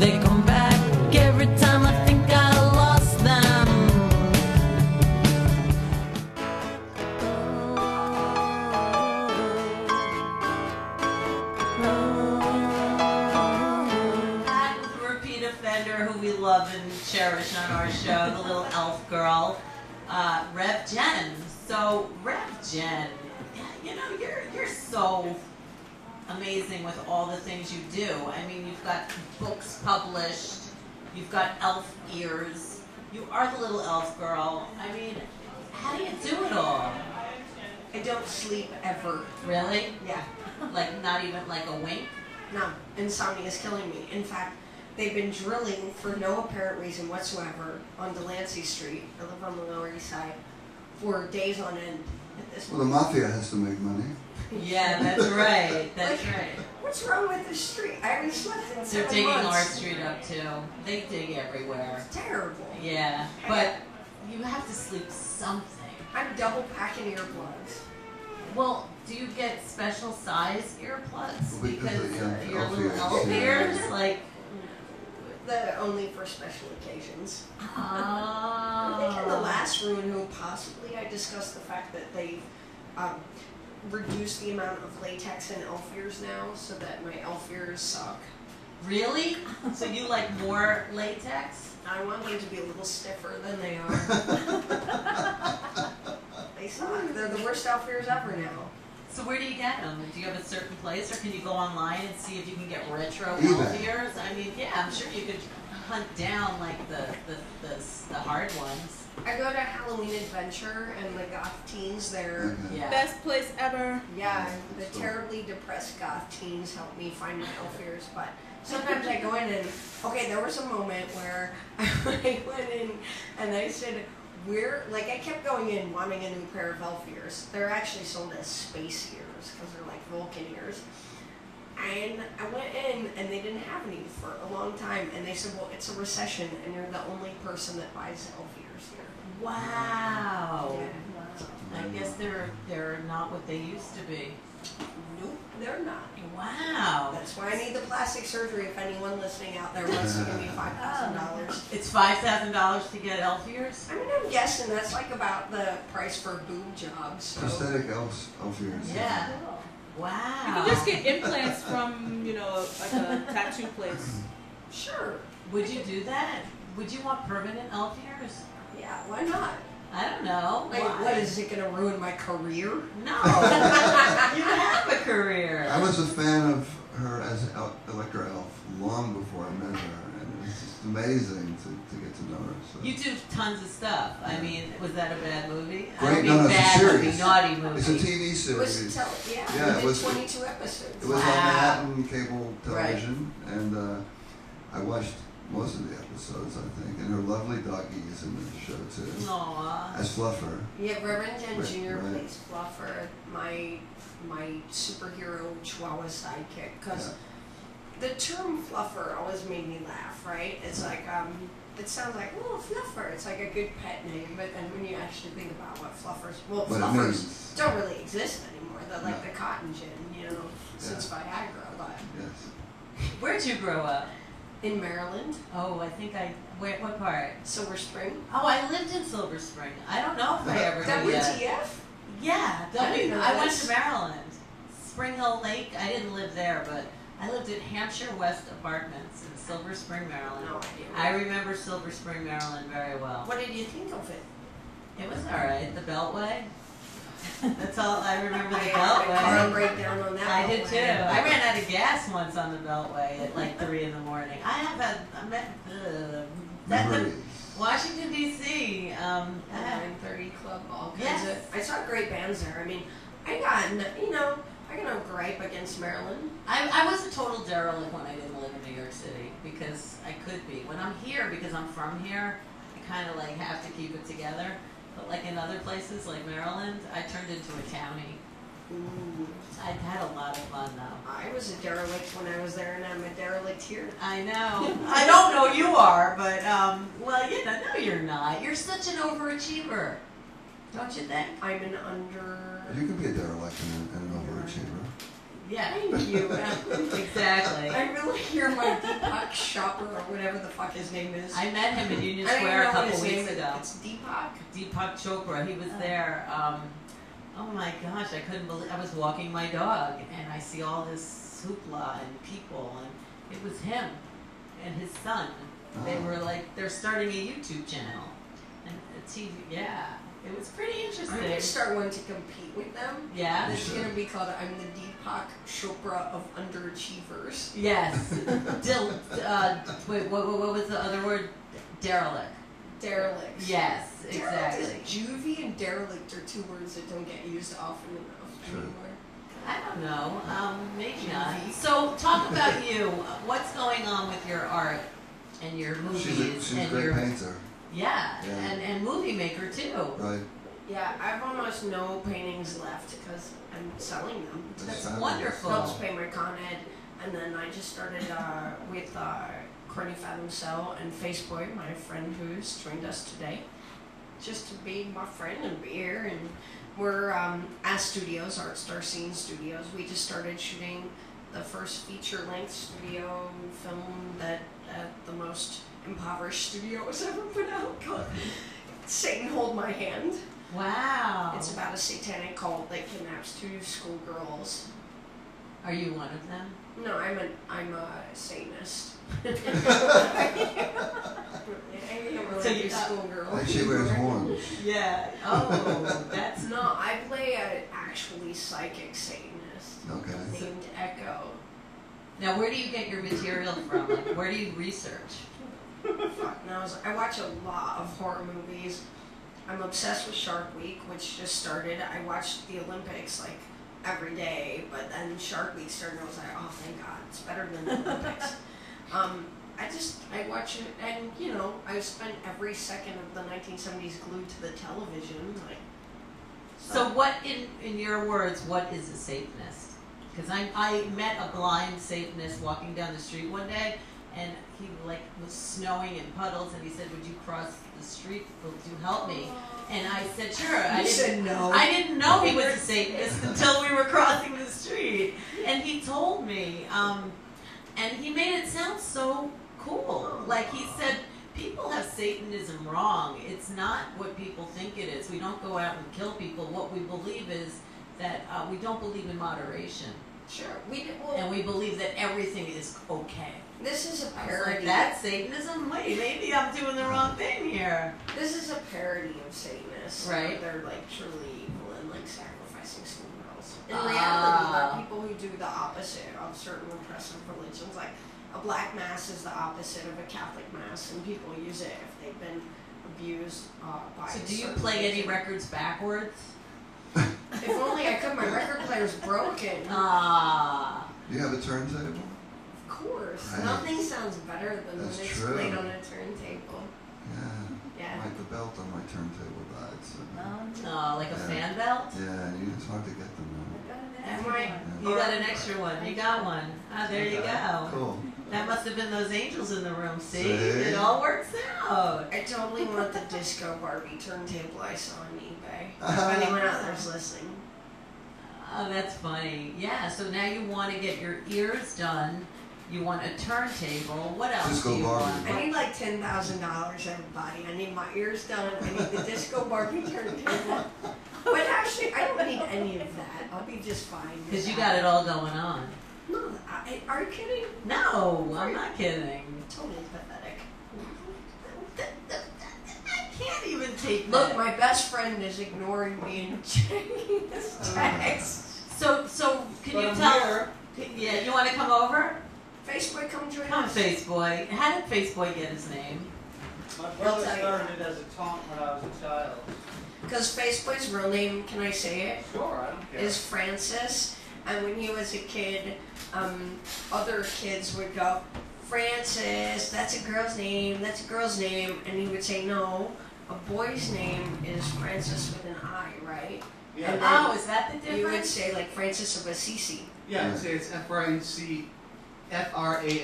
They come back every time I think I lost them. Back with a repeat offender who we love and cherish on our show, the little elf girl, ReVJeN. So ReVJeN, you know, you're so amazing with all the things you do. I mean, you've got books published, you've got elf ears, you are the little elf girl. I mean, how do you do it all? I don't sleep ever. Really? Yeah. Like, not even like a wink? No, insomnia is killing me. In fact, they've been drilling for no apparent reason whatsoever on Delancey Street. I live on the Lower East Side for days on end at this Well, the mafia has to make money. Yeah, that's right. That's Like, right. What's wrong with the street? I haven't slept in They're 7 digging months. our street up too. They dig everywhere. It's terrible. Yeah, but you have to sleep something. I'm double packing earplugs. Well, do you get special size earplugs Well, because because of, your elf little ears, elf yeah. ears? Like, Only for special occasions. oh. I think in the last Rew-who possibly I discussed the fact that they reduced the amount of latex in elf ears now, so that my elf ears suck. Really? So you like more latex? I want them to be a little stiffer than they are. They suck. They're the worst elf ears ever now. So where do you get them? Do you have a certain place, or can you go online and see if you can get retro eBay. elf ears? I mean, yeah, I'm sure you could hunt down like the hard ones. I go to Halloween Adventure and the goth teens there. Okay. Yeah. Best place ever. Yeah, the terribly depressed goth teens help me find my elf ears, but sometimes I go in and, okay, there was a moment where I went in and I said, like I kept going in wanting a new pair of elf ears. They're actually sold as space ears because they're like Vulcan ears. And I went in and they didn't have any for a long time, and they said, well, it's a recession and you're the only person that buys elf ears here. Wow. Yeah. I guess they're not what they used to be. Nope, they're not. Wow. That's why I need the plastic surgery if anyone listening out there wants to give me $5,000. It's $5,000 to get elf ears? I mean, I'm guessing that's like about the price for boob jobs. So. Prosthetic elf ears. Yeah. You Wow. can just get implants from, you know, like a tattoo place. Sure. Would you do that? Would you want permanent elf ears? Yeah, why not? I don't know. Like, Why? what, is it going to ruin my career? No. You have a career. I was a fan of her as Electra Elf long before I met her, and it's just amazing to get to know her. So. You do tons of stuff. I mean, was that a bad movie? I Great, don't no, mean it's a bad movie, series. naughty movie. It's a TV It was series. yeah, it we was- did 22 episodes. It was on Wow. Manhattan cable television, and I watched most of the episodes, I think, and her lovely doggy is in the show too, Aww. as Fluffer. Yeah, ReVJeN Right, Jr. right. plays Fluffer, my superhero Chihuahua sidekick, because the term Fluffer always made me laugh, right? It's like, it sounds like, oh, Fluffer, it's like a good pet name, but then when you actually think about what Fluffers, well, What it Fluffers means. don't really exist anymore. They're like No. the cotton gin, you know, since Viagra, but Yes. Where'd you grow up? in Maryland, Oh, I think what part? Silver Spring, Oh, I lived in Silver Spring. I don't know if I ever did that. WTF? Yeah, I didn't know I went this. to Maryland. Spring Hill Lake, I didn't live there, but I lived at Hampshire West Apartments in Silver Spring, Maryland. No idea. I remember Silver Spring, Maryland very well. What did you think of it? It was alright, the Beltway. That's all I remember, the I had a car Beltway. breakdown on that. I did one. too. I ran out of gas once on the Beltway at like 3 in the morning. Memories. Washington D.C. The I have 930 Club, all kinds Yes. of. I saw great bands there. I mean, I got no gripe against Maryland. I was a total derelict when I didn't live in New York City because I could be. When I'm here, because I'm from here, I kind of like have to keep it together. But like in other places like Maryland, I turned into a townie. Ooh. I had a lot of fun though. I was a derelict when I was there, and I'm a derelict here. I know. I don't know you are, but well, you know, no, you're not. You're such an overachiever, don't you think? I'm an under. You can be a derelict and an overachiever. Yeah. Thank you. Exactly. I feel like you're my Deepak shopper or whatever the fuck his name is. I met him in Union I don't Square a know what couple his weeks name is. ago. It's Deepak. Deepak Chopra, he was there. Oh my gosh, I couldn't believe, I was walking my dog and I see all this hoopla and people, and it was him and his son. They were like, they're starting a YouTube channel and a TV, yeah. It was pretty interesting. I'm gonna start one to compete with them. Yeah? It's gonna be called I'm the Deepak Chopra of Underachievers. Yes. Wait, what was the other word? Derelict. Derelict. Yes, exactly. Derelict is juvie and derelict are two words that don't get used often enough True. anymore. I don't know. Maybe not. So talk about you. What's going on with your art and your movies She's a and great your painter. yeah, Yeah. and movie maker too. Right. Yeah, I have almost no paintings left because I'm selling them. That's fabulous. wonderful. Helps pay my con ed, and then I just started with Courtney Fathom Cell and Faceboy, my friend who's joined us today, just to be my friend and be here. And we're at Studios, Art Star Scene Studios. We just started shooting the first feature-length studio film that the most impoverished studio has ever put out, called Satan Hold My Hand. Wow. It's about a satanic cult that kidnaps two schoolgirls. Are you one of them? No, I'm a Satanist. I So so you- schoolgirl. Like she wears horns. Yeah. Oh, that's No, I play an actually psychic Satanist Okay. named Echo. now. Where do you get your material from? Like, where do you research? Fuck knows. I watch a lot of horror movies. I'm obsessed with Shark Week, which just started. I watched the Olympics like every day, but then Shark Week started and I was like, oh thank God, it's better than the Olympics. I watch it, and you know, I've spent every second of the 1970s glued to the television. Like, So what, in your words, what is a Satanist? Because I met a blind Satanist walking down the street one day, and he like was snowing in puddles, and he said, "Would you cross the street? Would you help me?" And I said, "Sure." You said no. I didn't know he was a Satanist until we were crossing the street, and he told me, and he made it sound so cool. Like he said, people have Satanism wrong. It's not what people think it is. We don't go out and kill people. What we believe is that we don't believe in moderation, Sure, and we believe that everything is okay. this is a I was like, parody. that's Satanism? Wait, maybe I'm doing the wrong thing here. This is a parody of Satanists. Right. They're like truly evil and like sacrificing schoolgirls. In Ah. reality, there are people who do the opposite of certain repressive religions. Like a black mass is the opposite of a Catholic mass, and people use it if they've been abused by. So a do you certain play any religion. records backwards? If only I could. My record player's broken. Ah. You have a turntable? Of course, Right. nothing sounds better than when That's it's true. played on a turntable. Yeah. Yeah. Like the belt on my turntable died. So. Oh, like a Yeah. fan belt? Yeah, it's hard to get them And my You got an extra one. You got one. Ah, there you now. go. Cool. That must have been those angels in the room. See? See? It all works out. I totally want the Disco Barbie turntable I saw on eBay. If anyone out there's listening. Oh, that's funny. Yeah, so now you want to get your ears done. You want a turntable. What else Disco do you Barbie. want? I need like $10,000, everybody. I need my ears done. I need the Disco Barbie turntable. But actually, I don't need any of that. I'll be just fine. Because you got it all going on. No, are you kidding? No, I'm not kidding. Totally pathetic. I can't even take Look, that. my best friend is ignoring me and checking this text. So can you tell? Yeah, you want to come over? Facebook, come join Come, us. Faceboy. How did Faceboy get his name? My brother tell you. started it as a taunt when I was a child. Because Faceboy's real name, can I say it? Sure, I don't care. Is Francis. And when he was a kid, other kids would go, Francis, that's a girl's name, that's a girl's name. And he would say, no, a boy's name is Francis with an I, right? Yeah, and Oh, is that the You would difference? say like Francis of Assisi. yeah, I'd say it's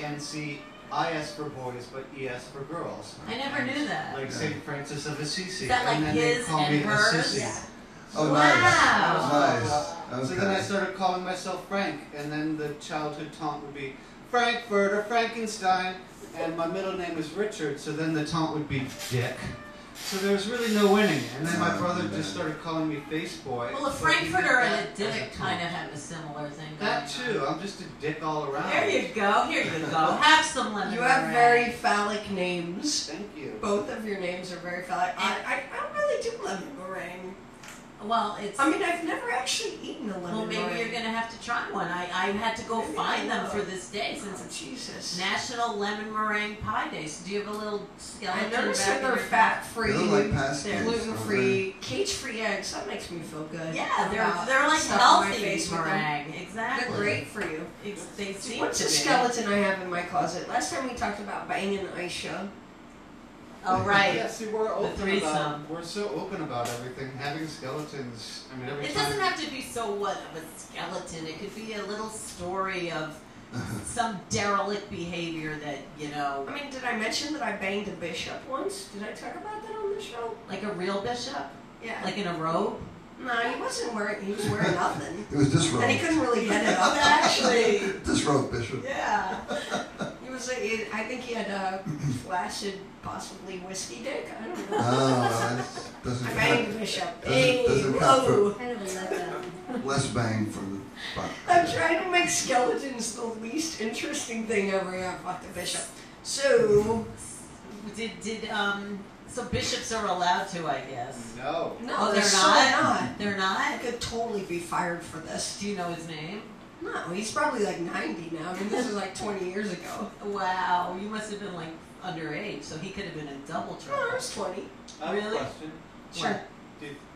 F-R-A-N-C-I-S for boys, but E-S for girls. I never knew that. Like St. Francis of Assisi. Is that like and then his they call and me hers? Assisi. Yeah. Oh, Wow. nice. Nice. Okay. So then I started calling myself Frank, and then the childhood taunt would be Frankfurt or Frankenstein, and my middle name is Richard, so then the taunt would be Dick. So there was really no winning, and then my brother just started calling me Face Boy. Well, a Frankfurter and a Dick kind of have a similar thing. That too. I'm just a dick all around. There you go. Here you go. Have some lemon You have meringue. very phallic names. Thank you. Both of your names are very phallic. I don't really do lemon meringue. Well, it's. I mean, I've never actually eaten a lemon Well, maybe meringue. you're gonna have to try one. I had to go Maybe find I them will. for this day since Oh, it's Jesus. National Lemon Meringue Pie Day. So do you have a little skeleton? I noticed back that in they're your- fat-free, They look like pasties, gluten-free, cage-free eggs. That makes me feel good. Yeah, about they're like stuffing my healthy face with them. meringue. Exactly. They're great for you. They seem What's to the be. skeleton I have in my closet? Last time we talked about banging Aisha. Oh right. Yeah, see, we're open threesome. about. We're so open about everything. Having skeletons. I mean, every It time. doesn't have to be so what of a skeleton. It could be a little story of some derelict behavior that, you know, I mean, did I mention that I banged a bishop once? Did I talk about that on the show? like a real bishop, Yeah. like in a robe. No, he wasn't wearing. He was wearing nothing, It was disrobed. and he couldn't really get it up. Actually, Disrobed, Bishop. Yeah. he was. I think he had a flaccid, possibly whiskey dick. I don't know. Oh, that doesn't I count. banged a bishop. Doesn't- Hey, doesn't count for- whoa! Kind of a letdown. Less bang for the buck. I'm trying to make skeletons the least interesting thing ever. Yeah, fuck the bishop. So So bishops are allowed to, I guess. No. no, Oh, they're so not? They're I not. could totally be fired for this. Do you know his name? No, he's probably like 90 now. I mean, this is like 20 years ago. Wow, you must have been like underage, so he could have been in double No, I trouble. was 20. I have Really? a question. Sure.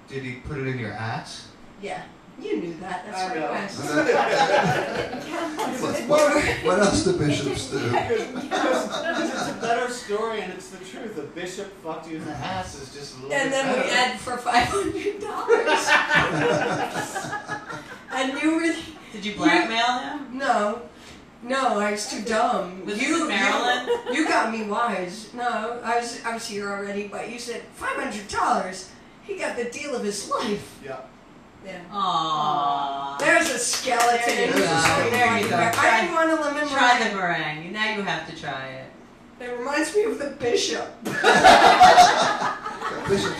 Did he put it in your ass? Yeah, you knew that. That's I why know. I asked. What else do bishops do? Because it's a better story and it's the truth. A bishop fucked you in the ass is just a little And bit then we better. add for $500. And you were Did you blackmail him? no, I was too dumb. Was this in Maryland? You got me wise. No, I was here already, but you said $500. He got the deal of his life. Yeah. Yeah. Aww. There's a skeleton. There you go. There you go. I didn't want to lemon Try meringue. the meringue. Now you have to try it. It reminds me of the bishop. Bishop's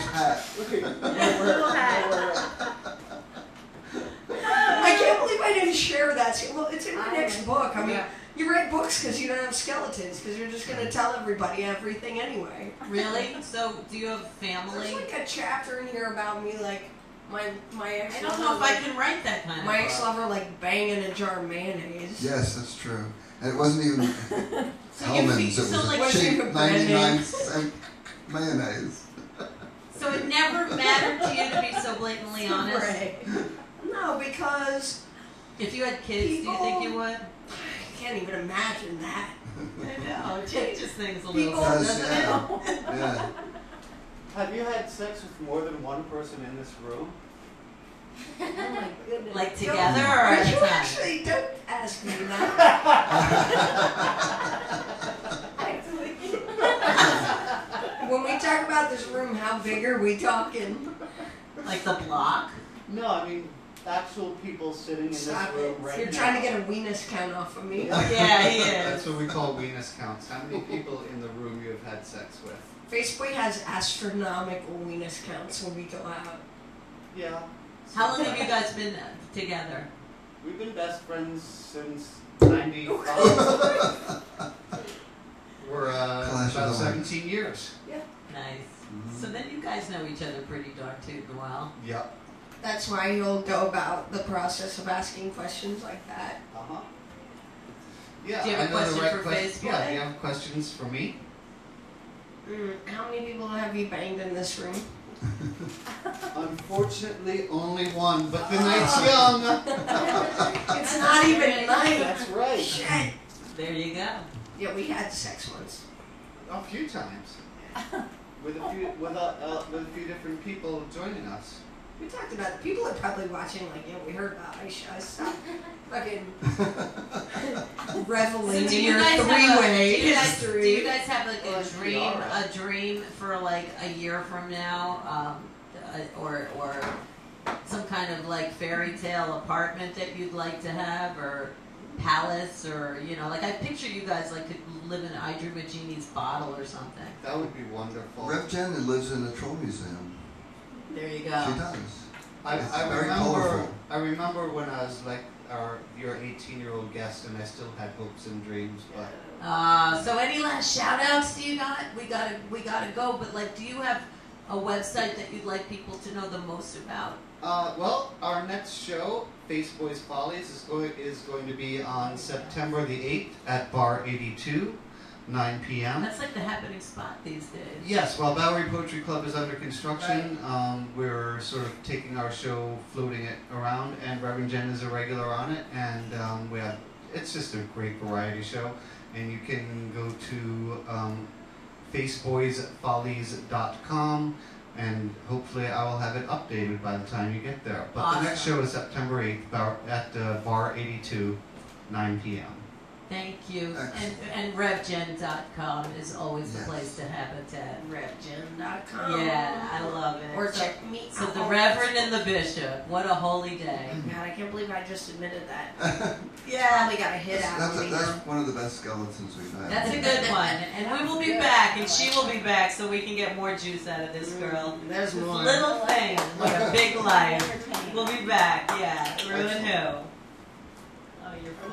hat. Little hat. I can't believe I didn't share that. Well, it's in my I next know. book. I mean, Yeah. you write books because you don't have skeletons, because you're just going to tell everybody everything anyway. Really? So, do you have There's family? like a chapter in here about me, like, my ex I don't know if I can write that kind of my book. ex-lover, like, banging a jar of mayonnaise. Yes, that's true. And it wasn't even So you Hellman's. It so was like a Wasn't cheap even brand 99 name. cent mayonnaise. So it never mattered to you to be so blatantly honest? Right. No, because If you had kids, do you think you would? I can't even imagine that. I know, it changes things a little People- bit, Does, doesn't yeah. it? Yeah. Have you had sex with more than one person in this room? Oh my goodness. Like together or at you a time? actually don't ask me that. When we talk about this room, how big are we talking? Like the block? No, I mean actual people sitting in Stop this room it. right You're now. trying to get a weenus count off of me. Yeah, he That's is. what we call weenus counts. How many people in the room you have had sex with? Facebook has astronomical weenus counts when we go out. Yeah. How long have you guys been together? We've been best friends since '95. We're Clash of about the 17 years. Nice. Mhm. So then you guys know each other pretty darn tootin' well. Yep. That's why you'll go about the process of asking questions like that. Uh-huh. Yeah, Do you have a I know the question right for questions. Facebook? Yeah, do you have questions for me? How many people have you banged in this room? Unfortunately, only one, but the night's young. It's not even night. That's right. Shit. There you go. Yeah, we had sex once. A few times. With a few different people joining us. We talked about it. People are probably watching like, yeah, we heard about Aisha. Stop fucking reveling do in you your guys have three-way do you history. guys have like Well, a dream for like a year from now, or some kind of like fairy tale apartment that you'd like to have, or palace, or like I picture you guys like could live in I Dream of Jeannie's bottle or something. That would be wonderful. ReVJeN lives in a troll museum. There you She go. does. It's I very colorful. remember when I was like your 18-year-old guest, and I still had hopes and dreams. But So any last shout outs do you got? We gotta go, but like, do you have a website that you'd like people to know the most about? well, our next show, Face Boys Follies, is going to be on September the 8th at Bar 82, 9 p.m. That's like the happening spot these days. Yes, while Bowery Poetry Club is under construction, we're sort of taking our show, floating it around, and ReVJeN is a regular on it, and it's just a great variety show, and you can go to faceboysfollies.com, and hopefully I will have it updated by the time you get there. But Awesome. The next show is September 8th at Bar 82, 9 p.m. Thank you. Excellent. And ReVJeN.com is always the Yes. place to have it at. ReVJeN.com. Yeah, I love it. Or So- check me So out. the Reverend and the Bishop, what a holy day. God, I can't believe I just admitted that. Yeah, Probably got a hit out of me That's now. one of the best skeletons we've had. that's a good one. And we will be back, and she will be back, so we can get more juice out of this girl. There's This more. little thing with a big life. We'll be back, yeah. Rew and who. Oh, you're fun.